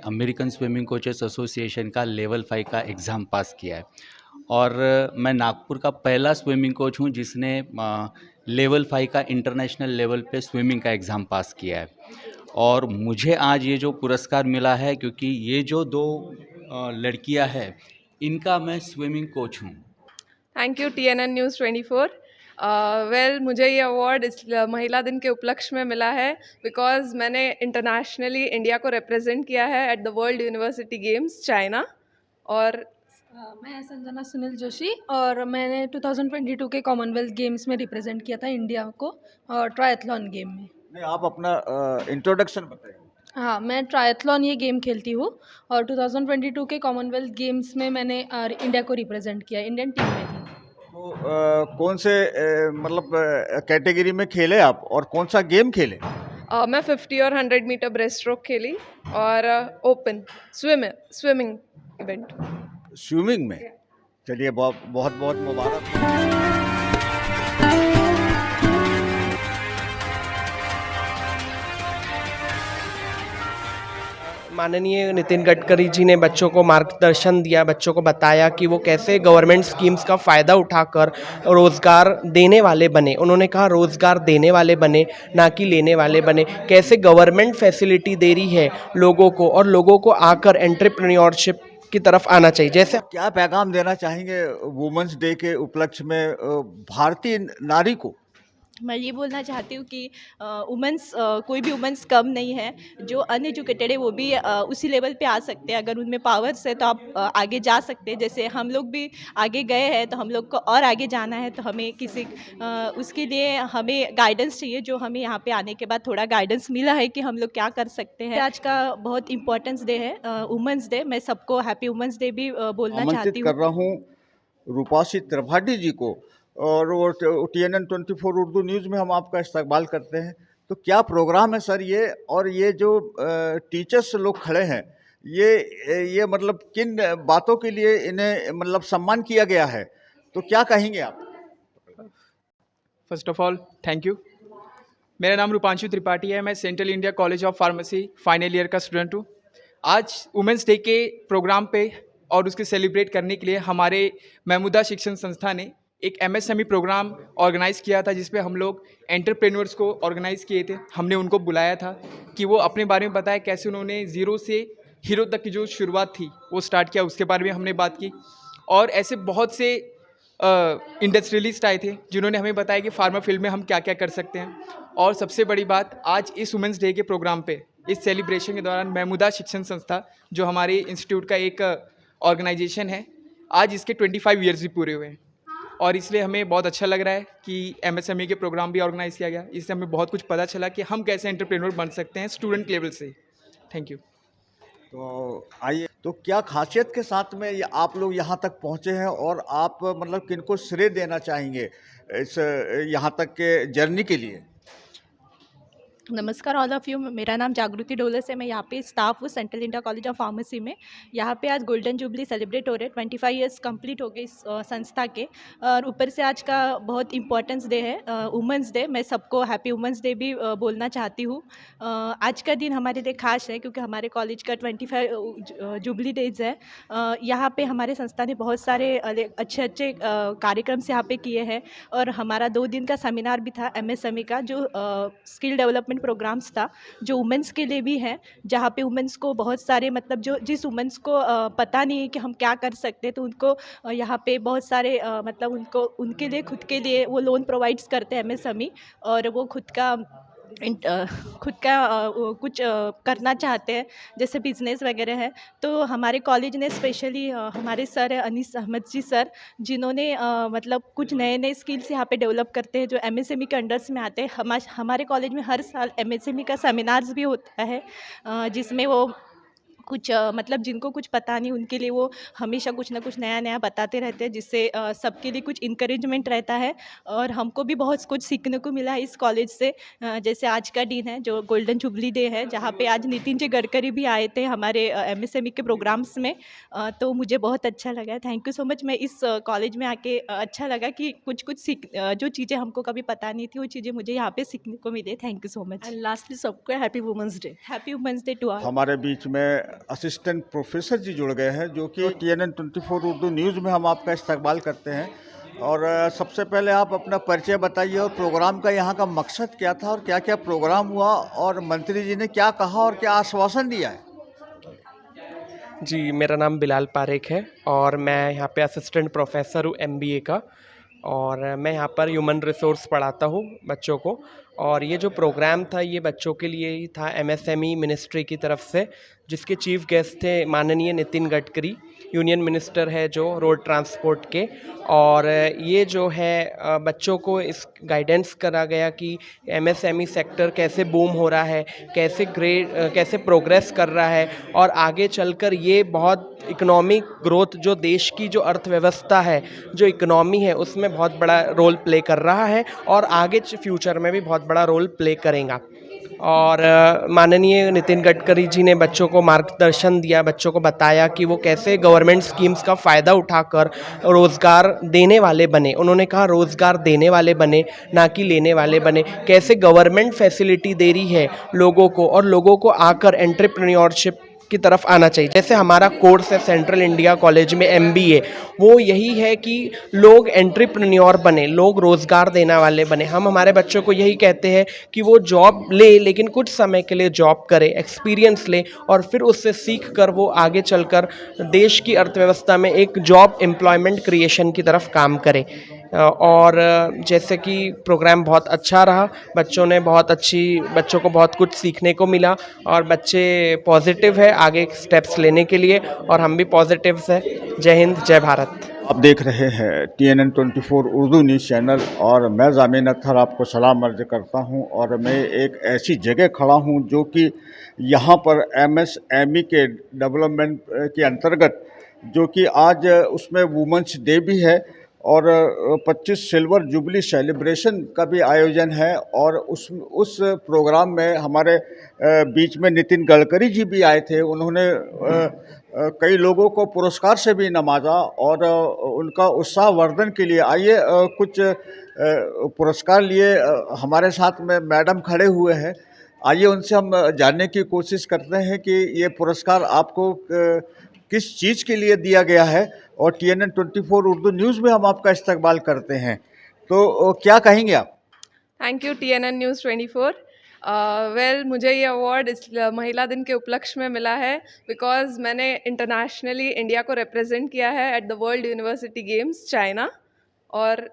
American swimming coaches association का level 5 का exam pass किया है और मैं नागपुर का पहला स्विमिंग कोच हूँ जिसने लेवल 5 का इंटरनेशनल लेवल पे स्विमिंग का एग्ज़ाम पास किया है। और मुझे आज ये जो पुरस्कार मिला है क्योंकि ये जो दो लड़कियां हैं इनका मैं स्विमिंग कोच हूँ। Thank you TNN news 24। Well मुझे ये अवार्ड इस महिला दिन के उपलक्ष्य में मिला है बिकॉज मैंने इंटरनेशनली इंडिया को रिप्रेजेंट किया है at the world university games China. और मैं संजना सुनील जोशी और मैंने 2022 के कॉमनवेल्थ गेम्स में रिप्रेजेंट किया था इंडिया को और ट्रायथलॉन गेम में। नहीं, आप अपना इंट्रोडक्शन बताइए। हाँ, मैं ट्रायथलॉन ये गेम खेलती हूँ और 2022 के कॉमनवेल्थ गेम्स में मैंने इंडिया को रिप्रेजेंट किया, इंडियन टीम में थी। तो कौन से मतलब कैटेगरी में खेले आप और कौन सा गेम खेले? मैं 50 और 100 मीटर ब्रेस्ट स्ट्रोक खेली और ओपन स्विमिंग इवेंट। स्विमिंग में? चलिए, बहुत बहुत मुबारक। माननीय नितिन गडकरी जी ने बच्चों को मार्गदर्शन दिया, बच्चों को बताया कि वो कैसे गवर्नमेंट स्कीम्स का फ़ायदा उठाकर रोज़गार देने वाले बने। उन्होंने कहा रोज़गार देने वाले बने, ना कि लेने वाले बने। कैसे गवर्नमेंट फैसिलिटी दे रही है लोगों को और लोगों को आकर एंटरप्रेन्योरशिप की तरफ आना चाहिए। जैसे क्या पैगाम देना चाहेंगे वुमेंस डे के उपलक्ष्य में भारतीय नारी को? मैं ये बोलना चाहती हूँ कि वुमेंस कोई भी वुमेंस कम नहीं है। जो अनएजुकेटेड है वो भी उसी लेवल पे आ सकते हैं। अगर उनमें पावर्स है तो आप आगे जा सकते हैं। जैसे हम लोग भी आगे गए हैं तो हम लोग को और आगे जाना है, तो हमें उसके लिए हमें गाइडेंस चाहिए, जो हमें यहाँ पे आने के बाद थोड़ा गाइडेंस मिला है कि हम लोग क्या कर सकते हैं। आज का बहुत इंपॉर्टेंस डे है, वुमेंस डे। मैं सबको हैप्पी वुमेंस डे भी बोलना चाहती हूँ। कर रहा हूँ रूपाशी त्रिपाठी जी को, और वो TNN 24 उर्दू न्यूज़ में हम आपका इस्तकबाल करते हैं। तो क्या प्रोग्राम है सर ये, और ये जो टीचर्स लोग खड़े हैं ये मतलब किन बातों के लिए इन्हें मतलब सम्मान किया गया है, तो क्या कहेंगे आप? First of all thank you. मेरा नाम रूपांशु त्रिपाठी है, मैं central India college of pharmacy final year का स्टूडेंट हूँ। आज वुमेंस डे के प्रोग्राम पे और उसके सेलिब्रेट करने के लिए हमारे महमूदा शिक्षण संस्था ने एक MSME प्रोग्राम ऑर्गेनाइज़ किया था, जिस पे हम लोग एंटरप्रेन्योर्स को ऑर्गेनाइज़ किए थे। हमने उनको बुलाया था कि वो अपने बारे में बताएं कैसे उन्होंने ज़ीरो से हीरो तक की जो शुरुआत थी वो स्टार्ट किया, उसके बारे में हमने बात की। और ऐसे बहुत से इंडस्ट्रियलिस्ट आए थे जिन्होंने हमें बताया कि फार्मा फील्ड में हम क्या क्या कर सकते हैं। और सबसे बड़ी बात, आज इस वुमेंस डे के प्रोग्राम पे, इस सेलिब्रेशन के दौरान महमूदा शिक्षण संस्था जो हमारे इंस्टीट्यूट का एक ऑर्गेनाइजेशन है, आज इसके 25 ईयर्स भी पूरे हुए हैं। और इसलिए हमें बहुत अच्छा लग रहा है कि MSME के प्रोग्राम भी ऑर्गेनाइज़ किया गया। इससे हमें बहुत कुछ पता चला कि हम कैसे एंटरप्रेन्योर बन सकते हैं स्टूडेंट लेवल से। Thank you. तो आइए, तो क्या खासियत के साथ में आप लोग यहाँ तक पहुँचे हैं, और आप मतलब किनको श्रेय देना चाहेंगे इस यहाँ तक के जर्नी के लिए? नमस्कार ऑल ऑफ़ यू। मेरा नाम जागृति डोलस है। मैं यहाँ पे स्टाफ हूँ central India college of pharmacy में। यहाँ पे आज गोल्डन जुबली सेलिब्रेट हो रहे हैं, 25 ईयर्स कंप्लीट हो गए इस संस्था के। और ऊपर से आज का बहुत इंपॉर्टेंस डे है, वुमेंस डे। मैं सबको हैप्पी वुमेंस डे भी बोलना चाहती हूँ। आज का दिन हमारे लिए खास है क्योंकि हमारे कॉलेज का 25 जुबली डेज है। यहाँ पे हमारे संस्था ने बहुत सारे अच्छे कार्यक्रम यहाँ पे किए हैं। और हमारा 2 दिन का सेमिनार भी था MSME का, जो स्किल डेवलपमेंट प्रोग्राम्स था, जो वुमेंस के लिए भी है, जहाँ पे वुमेंस को बहुत सारे मतलब जिस वुमेंस को पता नहीं है कि हम क्या कर सकते हैं, तो उनको यहाँ पे बहुत सारे मतलब उनके लिए खुद के लिए वो लोन प्रोवाइड्स करते हैं MSME। और वो खुद का कुछ करना चाहते हैं, जैसे बिजनेस वगैरह है। तो हमारे कॉलेज ने स्पेशली हमारे सर है अनीस अहमद जी सर, जिन्होंने मतलब कुछ नए स्किल्स यहाँ पे डेवलप करते हैं जो MSME के अंडर्स में आते हैं। हमारे कॉलेज में हर साल MSME का सेमिनार्स भी होता है, जिसमें वो कुछ मतलब जिनको कुछ पता नहीं उनके लिए वो हमेशा कुछ ना कुछ नया बताते रहते हैं, जिससे सबके लिए कुछ इंकरेजमेंट रहता है। और हमको भी बहुत कुछ सीखने को मिला है इस कॉलेज से। जैसे आज का दिन है जो गोल्डन जुबली डे है, जहाँ पे आज नितिन जी गडकरी भी आए थे हमारे MSME के प्रोग्राम्स में। तो मुझे बहुत अच्छा लगा। Thank you so much. मैं इस कॉलेज में आके अच्छा लगा कि कुछ जो चीज़ें हमको कभी पता नहीं थी वो चीज़ें मुझे यहाँ पे सीखने को मिले। Thank you so much. And lastly सबको happy women's day. Happy women's day to all. हमारे बीच में असिस्टेंट प्रोफेसर जी जुड़ गए हैं, जो कि TNN 24 उर्दू न्यूज़ में हम आपका इस्तकबाल करते हैं। और सबसे पहले आप अपना परिचय बताइए और प्रोग्राम का यहाँ का मकसद क्या था और क्या क्या प्रोग्राम हुआ और मंत्री जी ने क्या कहा और क्या आश्वासन दिया है। जी, मेरा नाम बिलाल पारेख है और मैं यहाँ पे असिस्टेंट प्रोफेसर हूँ MBA का। और मैं यहाँ पर ह्यूमन रिसोर्स पढ़ाता हूँ बच्चों को। और ये जो प्रोग्राम था ये बच्चों के लिए ही था MSME मिनिस्ट्री की तरफ से, जिसके चीफ गेस्ट थे माननीय नितिन गडकरी, यूनियन मिनिस्टर है जो रोड ट्रांसपोर्ट के। और ये जो है बच्चों को इस गाइडेंस करा गया कि MSME सेक्टर कैसे बूम हो रहा है, कैसे प्रोग्रेस कर रहा है और आगे चलकर ये बहुत इकोनॉमिक ग्रोथ, जो देश की जो अर्थव्यवस्था है, जो इकोनॉमी है, उसमें बहुत बड़ा रोल प्ले कर रहा है और आगे फ्यूचर में भी बहुत बड़ा रोल प्ले करेगा। और माननीय नितिन गडकरी जी ने बच्चों को मार्गदर्शन दिया, बच्चों को बताया कि वो कैसे गवर्नमेंट स्कीम्स का फ़ायदा उठाकर रोज़गार देने वाले बने। उन्होंने कहा रोज़गार देने वाले बने, ना कि लेने वाले बने। कैसे गवर्नमेंट फैसिलिटी दे रही है लोगों को और लोगों को आकर एंटरप्रेन्योरशिप की तरफ आना चाहिए। जैसे हमारा कोर्स है सेंट्रल इंडिया कॉलेज में MBA, वो यही है कि लोग एंटरप्रेन्योर बने, लोग रोज़गार देने वाले बने। हम हमारे बच्चों को यही कहते हैं कि वो जॉब ले, लेकिन कुछ समय के लिए जॉब करे, एक्सपीरियंस ले और फिर उससे सीख कर वो आगे चलकर देश की अर्थव्यवस्था में एक जॉब एम्प्लॉयमेंट क्रिएशन की तरफ काम करे। और जैसे कि प्रोग्राम बहुत अच्छा रहा, बच्चों को बहुत कुछ सीखने को मिला और बच्चे पॉजिटिव है आगे स्टेप्स लेने के लिए और हम भी पॉजिटिव है। जय हिंद, जय भारत। आप देख रहे हैं TNN 24 उर्दू न्यूज़ चैनल और मैं ज़ामिन अख्तर आपको सलाम अर्ज़ करता हूं। और मैं एक ऐसी जगह खड़ा हूं जो कि यहां पर MSME के डेवलपमेंट के अंतर्गत, जो कि आज उसमें वुमेंस डे भी है और 25 सिल्वर जुबली सेलिब्रेशन का भी आयोजन है। और उस प्रोग्राम में हमारे बीच में नितिन गडकरी जी भी आए थे। उन्होंने कई लोगों को पुरस्कार से भी नवाजा और उनका उत्साहवर्धन के लिए आइए कुछ पुरस्कार लिए हमारे साथ में मैडम खड़े हुए हैं। आइए उनसे हम जानने की कोशिश करते हैं कि ये पुरस्कार आपको किस चीज़ के लिए दिया गया है। और TNN 24 उर्दू न्यूज़ में हम आपका इस्तकबाल करते हैं, तो क्या कहेंगे आप? Thank you TNN news 24। Well मुझे ये अवार्ड इस महिला दिन के उपलक्ष्य में मिला है बिकॉज़ मैंने इंटरनेशनली इंडिया को रिप्रेजेंट किया है at the world university games China. और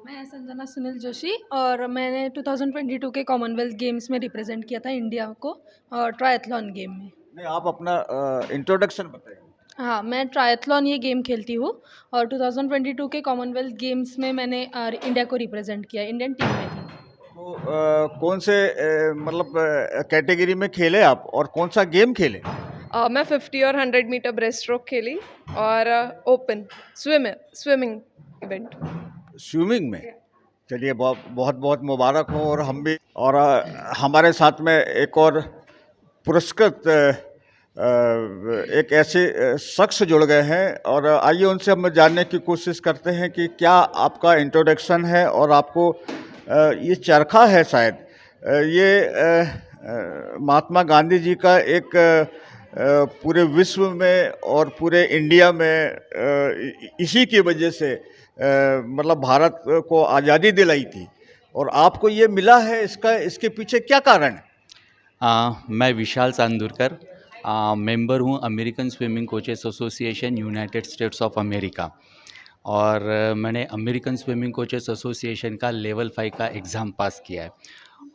मैं संजना सुनील जोशी और मैंने 2022 के कॉमनवेल्थ गेम्स में रिप्रेजेंट किया था इंडिया को ट्रायथलॉन गेम में। नहीं, आप अपना इंट्रोडक्शन बताइए। हाँ, मैं ट्रायथलॉन ये गेम खेलती हूँ और 2022 के कॉमनवेल्थ गेम्स में मैंने इंडिया को रिप्रेजेंट किया, इंडियन टीम में थी। तो कौन से मतलब कैटेगरी में खेले आप और कौन सा गेम खेले? मैं 50 और 100 मीटर ब्रेस्ट स्ट्रोक खेली और ओपन स्विमिंग इवेंट। स्विमिंग में? चलिए, बहुत बहुत मुबारक हो। और हम भी, और हमारे साथ में एक और पुरस्कृत एक ऐसे शख्स जुड़ गए हैं और आइए उनसे हम जानने की कोशिश करते हैं कि क्या आपका इंट्रोडक्शन है। और आपको ये चरखा है शायद, ये महात्मा गांधी जी का एक पूरे विश्व में और पूरे इंडिया में इसी की वजह से मतलब भारत को आज़ादी दिलाई थी और आपको ये मिला है। इसके पीछे क्या कारण है? मैं विशाल चांदुरकर, मेंबर हूँ American swimming coaches association United states of America. और मैंने अमेरिकन स्विमिंग कोचेस एसोसिएशन का लेवल 5 का एग्ज़ाम पास किया है।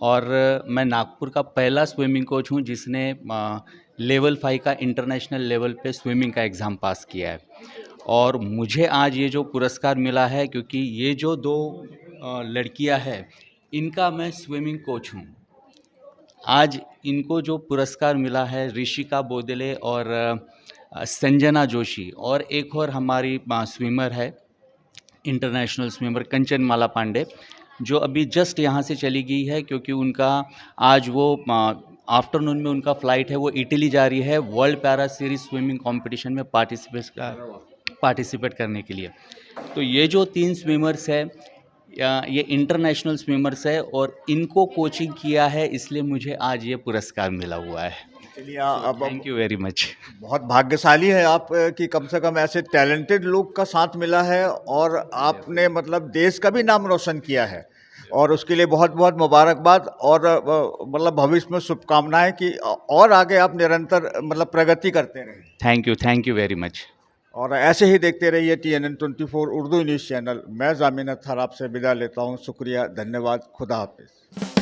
और मैं नागपुर का पहला स्विमिंग कोच हूँ जिसने लेवल 5 का इंटरनेशनल लेवल पे स्विमिंग का एग्ज़ाम पास किया है। और मुझे आज ये जो पुरस्कार मिला है, क्योंकि ये जो दो लड़कियां हैं इनका मैं स्विमिंग कोच हूँ। आज इनको जो पुरस्कार मिला है, ऋषिका बोदले और संजना जोशी, और एक और हमारी स्विमर है इंटरनेशनल स्विमर कंचनमाला पांडे, जो अभी जस्ट यहाँ से चली गई है क्योंकि उनका आज वो आफ्टरनून में उनका फ़्लाइट है, वो इटली जा रही है world para series swimming competition में पार्टिसिपेट करने के लिए। तो ये जो 3 स्विमर्स है ये इंटरनेशनल स्विमर्स है और इनको कोचिंग किया है, इसलिए मुझे आज ये पुरस्कार मिला हुआ है। चलिए So, अब thank you very much. बहुत भाग्यशाली है आप कि कम से कम ऐसे टैलेंटेड लोग का साथ मिला है और आपने मतलब देश का भी नाम रोशन किया है और उसके लिए बहुत बहुत मुबारकबाद और मतलब भविष्य में शुभकामनाएं कि और आगे आप निरंतर मतलब प्रगति करते रहें Thank you very much. और ऐसे ही देखते रहिए TNN24 उर्दू न्यूज़ चैनल। मैं जामिन अत्तार आपसे विदा लेता हूं। शुक्रिया, धन्यवाद, खुदा हाफिज।